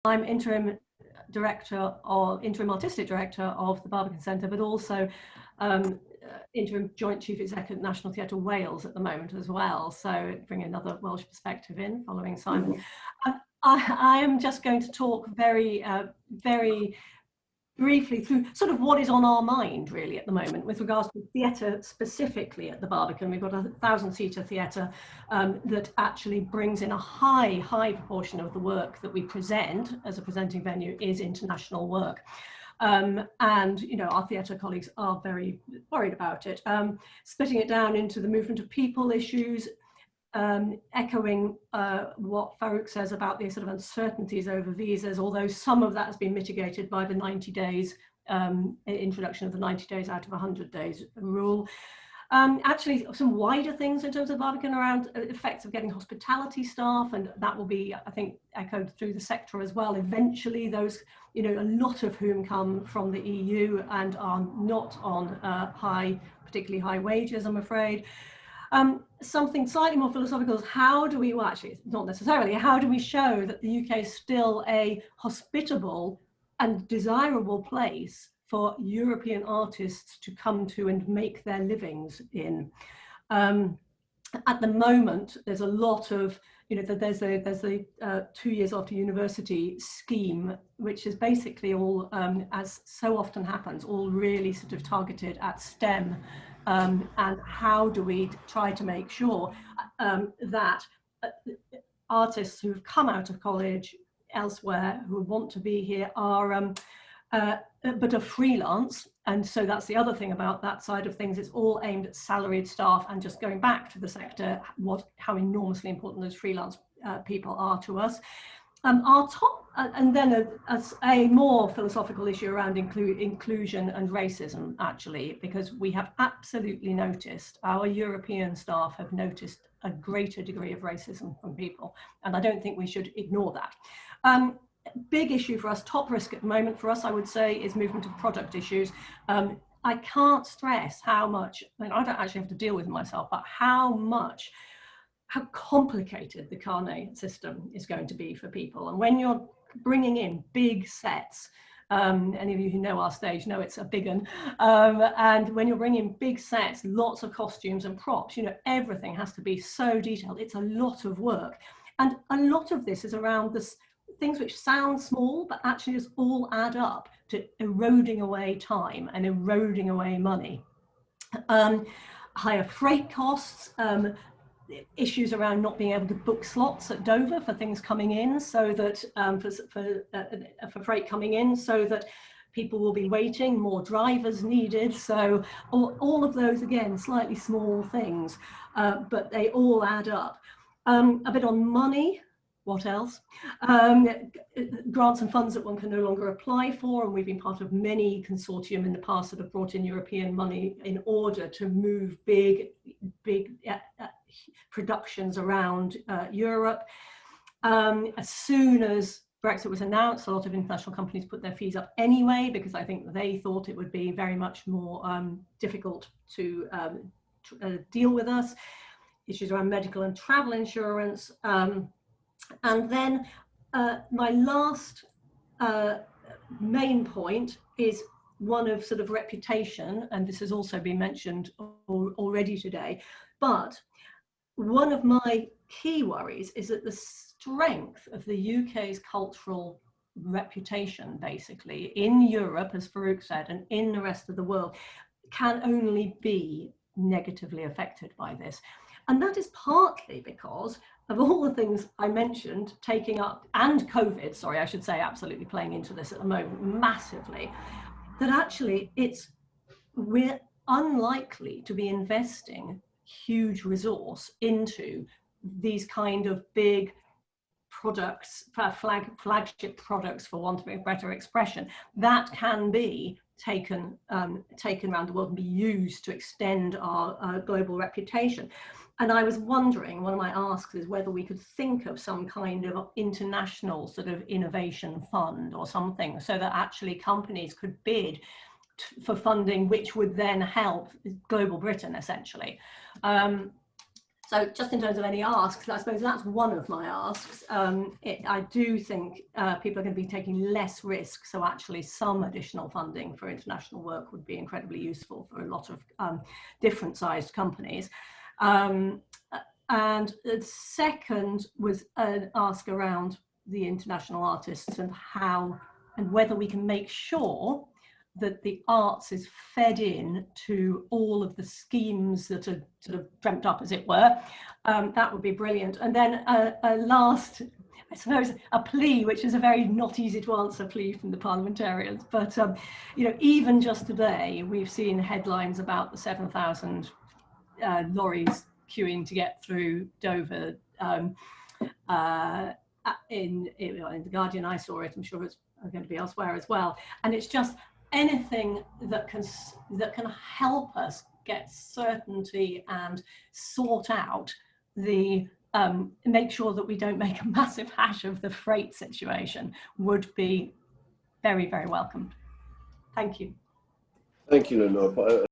I'm interim artistic director of the Barbican Centre, but also interim joint chief executive at National Theatre Wales at the moment as well. So bring another Welsh perspective in following Simon. I am just going to talk very briefly through sort of what is on our mind really at the moment with regards to theatre specifically at the Barbican. We've got a 1,000-seater theatre that actually brings in a high proportion of the work that we present as a presenting venue is international work. And you know, our theatre colleagues are very worried about it. Splitting it down into the movement of people issues, echoing what Farouk says about the sort of uncertainties over visas, although some of that has been mitigated by the 90 days, introduction of the 90 days out of 100 days rule. Actually, some wider things in terms of Barbican around effects of getting hospitality staff, and that will be, I think, echoed through the sector as well. Eventually, those, you know, a lot of whom come from the EU and are not on particularly high wages, I'm afraid. Something slightly more philosophical is how do we, well actually not necessarily, how do we show that the UK is still a hospitable and desirable place for European artists to come to and make their livings in? At the moment, there's a lot of, you know, there's the 2 years after university scheme, which is basically all, as so often happens, all really sort of targeted at STEM. And how do we try to make sure that artists who've come out of college elsewhere who want to be here are but are freelance. And so that's the other thing about that side of things. It's all aimed at salaried staff, and just going back to the sector, how enormously important those freelance people are to us. Our top, and then a more philosophical issue around inclusion and racism, actually, because we have absolutely noticed, our European staff have noticed a greater degree of racism from people, and I don't think we should ignore that. Big issue for us, top risk at the moment for us, I would say, is movement of product issues. I can't stress how much, I mean, I don't actually have to deal with it myself, but how complicated the carnet system is going to be for people. And when you're bringing in big sets, any of you who know our stage know it's a big one, and when you're bringing big sets, lots of costumes and props, you know, everything has to be so detailed. It's a lot of work, and a lot of this is around this things which sound small but actually just all add up to eroding away time and eroding away money. Higher freight costs, issues around not being able to book slots at Dover for things coming in, so that for freight coming in, so that people will be waiting, more drivers needed. So all of those, again, slightly small things, but they all add up. A bit on money. What else? Grants and funds that one can no longer apply for, and we've been part of many consortium in the past that have brought in European money in order to move big productions around Europe. As soon as Brexit was announced, a lot of international companies put their fees up anyway, because I think they thought it would be very much more difficult to deal with us. Issues around medical and travel insurance. And then my last main point is one of sort of reputation, and this has also been mentioned already today, but one of my key worries is that the strength of the UK's cultural reputation, basically, in Europe, as Farouk said, and in the rest of the world, can only be negatively affected by this. And that is partly because of all the things I mentioned, taking up, and COVID, sorry, I should say, absolutely playing into this at the moment massively, that actually we're unlikely to be investing huge resource into these kind of big products, flagship products, for want of a better expression, that can be taken around the world and be used to extend our global reputation. And I was wondering, one of my asks is whether we could think of some kind of international sort of innovation fund or something, so that actually companies could bid for funding, which would then help global Britain, essentially. So just in terms of any asks, I suppose that's one of my asks. I do think people are going to be taking less risk, so actually some additional funding for international work would be incredibly useful for a lot of different sized companies. And the second was an ask around the international artists and how and whether we can make sure that the arts is fed in to all of the schemes that are sort of dreamt up, as it were. That would be brilliant. And then a last, I suppose, a plea, which is a very not easy to answer plea from the parliamentarians. But, you know, even just today, we've seen headlines about the 7,000 lorries queuing to get through Dover. In the Guardian, I saw it. I'm sure it's going to be elsewhere as well. And it's just anything that can help us get certainty and sort out the make sure that we don't make a massive hash of the freight situation would be very, very welcomed. Thank you. Thank you, Leonora.